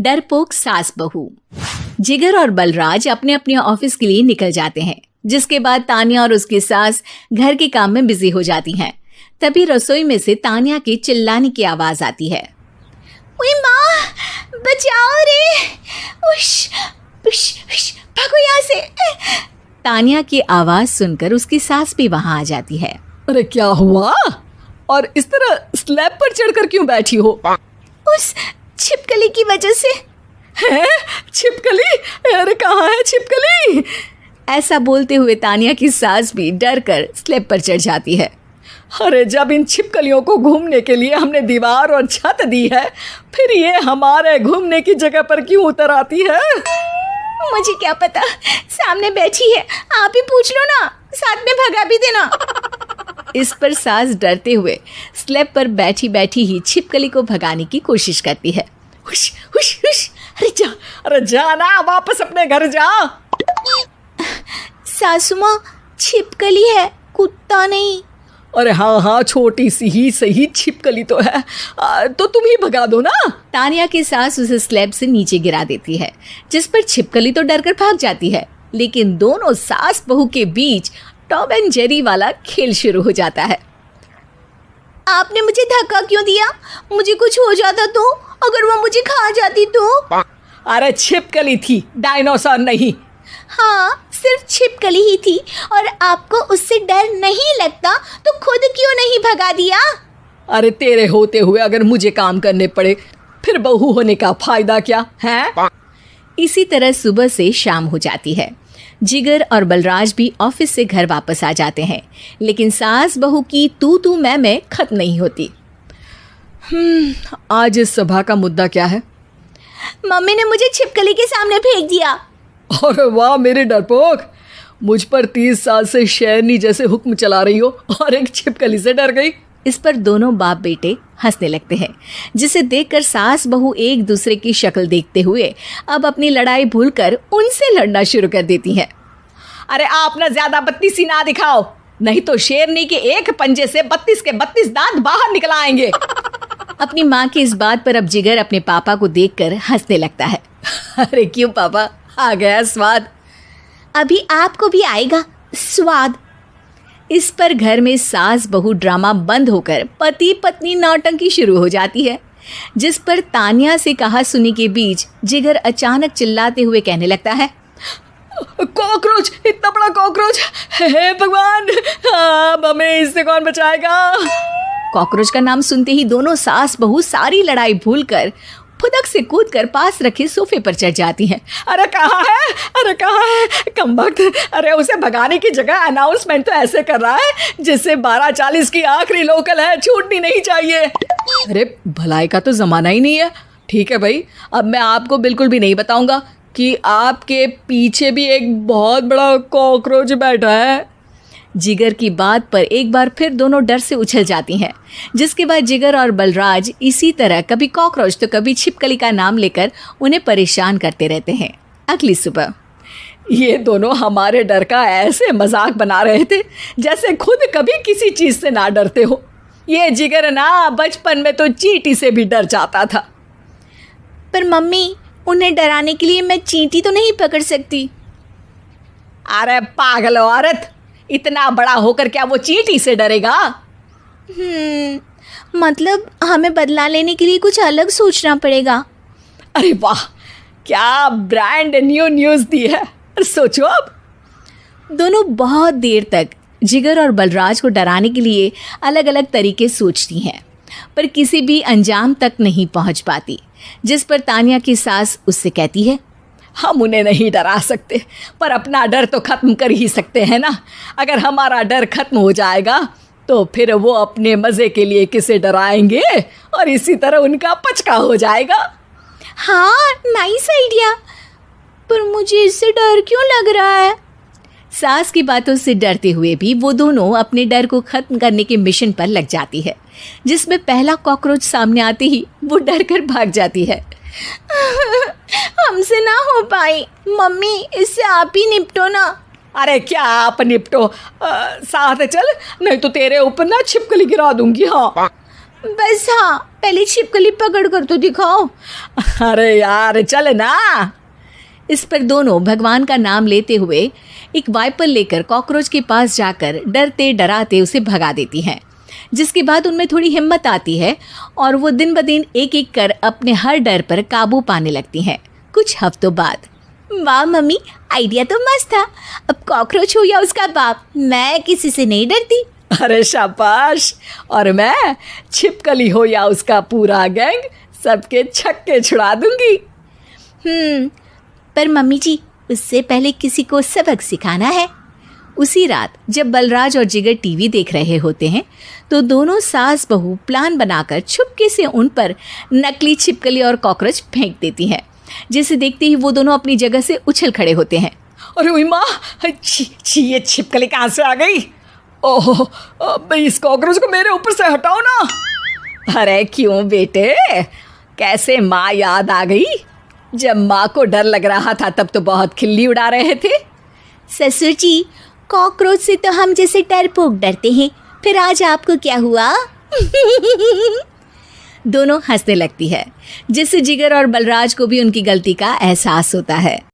डरपोक सास बहू। जिगर और बलराज अपने अपने ऑफिस के लिए निकल जाते हैं, जिसके बाद तान्या और उसकी सास घर के काम में बिजी हो जाती हैं। तभी रसोई में से तान्या के चिल्लाने की आवाज आती है। ओए माँ, बचाओ रे, उश, उश, उश, भागो यहाँ से। तान्या की आवाज सुनकर उसकी सास भी वहां आ जाती है। अरे क्या हुआ? और इस तरह स्लैब पर चढ़कर क्यों बैठी हो? उस छिपकली की वजह से। है? छिपकली? अरे कहाँ है छिपकली? ऐसा बोलते हुए तान्या की सास भी डर कर स्लैब पर चढ़ जाती है। अरे जब इन छिपकलियों को घूमने के लिए हमने दीवार और छत दी है, फिर ये हमारे घूमने की जगह पर क्यों उतर आती है? मुझे क्या पता, सामने बैठी है, आप ही पूछ लो ना, साथ में भगा भी देना। इस पर सास डरते हुए स्लैब पर बैठी बैठी ही छिपकली को भगाने की कोशिश करती है। हुश, हुश, हुश, अरे जा ना, वापस अपने घर जा। सासू माँ, छिपकली है, कुत्ता नहीं। अरे हाँ, छोटी सी ही सही छिपकली तो है, तो तुम ही भगा दो ना। तान्या की सास उसे स्लैब से नीचे गिरा देती है, जिस पर छिपकली तो डरकर भाग जाती है। लेकिन दोनों सास बहू के बीच टॉम एंड जेरी वाला खेल शुरू हो जाता है। आपने मुझे धक्का क्यों दिया? मुझे कुछ हो जाता तो, अगर वो मुझे खा जाती तो? अरे छिपकली थी, डायनासोर नहीं। हाँ, सिर्फ छिपकली ही थी, और आपको उससे डर नहीं लगता तो खुद क्यों नहीं भगा दिया? अरे तेरे होते हुए अगर मुझे काम करने पड़े, फिर बहू होने का फायदा क्या है? इसी तरह सुबह से शाम हो जाती है। जिगर और बलराज भी ऑफिस से घर वापस आ जाते हैं, लेकिन सास बहू की तू मैं खत्म नहीं होती। आज इस सभा का मुद्दा क्या है? मम्मी ने मुझे छिपकली के सामने फेंक दिया। अरे वाह मेरे डरपोक, मुझ पर 30 साल से शेरनी जैसे हुक्म चला रही हो और एक छिपकली से डर गई। इस पर दोनों बाप बेटे हंसने लगते हैं, जिसे देखकर सास बहू एक दूसरे की शक्ल देखते हुए अब अपनी लड़ाई भूलकर उनसे लड़ना शुरू कर देती हैं। अरे आप ना ज्यादा बत्तीसी ना दिखाओ, नहीं तो शेरनी के एक पंजे से 32 के 32 दांत बाहर निकल आएंगे। अपनी माँ की इस बात पर अब जिगर अपने पापा को देखकर हंसने लगता है। अरे क्यों पापा, आ गया स्वाद? अभी आपको भी आएगा स्वाद। इस पर घर में सास बहू ड्रामा बंद होकर पति पत्नी नौटंकी शुरू हो जाती है, जिस पर तान्या से कहा सुनी के बीच जिगर अचानक चिल्लाते हुए कहने लगता है। कॉकरोच, इतना बड़ा कॉकरोच, हे भगवान, अब हमें इससे कौन बचाएगा? कॉकरोच का नाम सुनते ही दोनों सास बहू सारी लड़ाई भूलकर फुदक से कूदकर पास रखे सोफे पर चढ़ जाती हैं। अरे कहाँ है, अरे कहाँ है कमबख्त? अरे उसे भगाने की जगह अनाउंसमेंट तो ऐसे कर रहा है जिससे 12:40 की आखिरी लोकल है, छूटनी नहीं चाहिए। अरे भलाई का तो ज़माना ही नहीं है। ठीक है भाई, अब मैं आपको बिल्कुल भी नहीं बताऊंगा कि आपके पीछे भी एक बहुत बड़ा कॉकरोच बैठा है। जिगर की बात पर एक बार फिर दोनों डर से उछल जाती हैं, जिसके बाद जिगर और बलराज इसी तरह कभी कॉकरोच तो कभी छिपकली का नाम लेकर उन्हें परेशान करते रहते हैं। अगली सुबह ये दोनों हमारे डर का ऐसे मजाक बना रहे थे जैसे खुद कभी किसी चीज़ से ना डरते हो। ये जिगर ना बचपन में तो चींटी से भी डर जाता था। पर मम्मी, उन्हें डराने के लिए मैं चींटी तो नहीं पकड़ सकती। अरे पागल औरत, इतना बड़ा होकर क्या वो चींटी से डरेगा? मतलब हमें बदला लेने के लिए कुछ अलग सोचना पड़ेगा। अरे वाह, क्या ब्रांड न्यू न्यूज़ दी है। सोचो अब। दोनों बहुत देर तक जिगर और बलराज को डराने के लिए अलग अलग तरीके सोचती हैं, पर किसी भी अंजाम तक नहीं पहुंच पाती, जिस पर तान्या की सास उससे कहती है। हम उन्हें नहीं डरा सकते, पर अपना डर तो ख़त्म कर ही सकते हैं ना। अगर हमारा डर ख़त्म हो जाएगा तो फिर वो अपने मज़े के लिए किसे डराएंगे और इसी तरह उनका पचका हो जाएगा। हाँ, नाइस आइडिया, पर मुझे इससे डर क्यों लग रहा है? सास की बातों से डरते हुए भी वो दोनों अपने डर को ख़त्म करने के मिशन पर लग जाती है, जिसमें पहला कॉकरोच सामने आते ही वो डर कर भाग जाती है। हमसे ना हो पाई मम्मी, इससे आप ही निपटो ना। अरे क्या आप निपटो, साथ चल, नहीं तो तेरे ऊपर ना छिपकली गिरा दूंगी। हाँ बस हाँ, पहले छिपकली पकड़ कर तो दिखाओ। अरे यार चल ना। इस पर दोनों भगवान का नाम लेते हुए एक वाइपर लेकर कॉकरोच के पास जाकर डरते डराते उसे भगा देती हैं, जिसके बाद उनमें थोड़ी हिम्मत आती है और वो दिन ब दिन एक एक कर अपने हर डर पर काबू पाने लगती हैं। कुछ हफ्तों बाद, वाह मम्मी, आइडिया तो मस्त था। अब कॉकरोच हो या उसका बाप, मैं किसी से नहीं डरती। अरे शाबाश। और मैं छिपकली हो या उसका पूरा गैंग, सबके छक्के छुड़ा दूंगी। पर मम्मी जी, उससे पहले किसी को सबक सिखाना है। उसी रात जब बलराज और जिगर टीवी देख रहे होते हैं तो दोनों सास बहू प्लान बनाकर छुपके से उन पर नकली छिपकली और कॉकरोच फेंक देती हैं, जिसे देखते ही वो दोनों अपनी जगह से उछल खड़े होते हैं। अरे उई माँ, छी ये छिपकली कहाँ से आ गई? ओह, अब इस कॉकरोच को मेरे ऊपर से हटाओ ना। अरे क्यों बेटे, कैसे माँ याद आ गई? जब माँ को डर लग रहा था तब तो बहुत खिल्ली उड़ा रहे थे। ससुर जी, कॉकरोच से तो हम जैसे डरपोक डरते हैं, फिर आज आपको क्या हुआ? दोनों हंसने लगती है, जिससे जिगर और बलराज को भी उनकी गलती का एहसास होता है।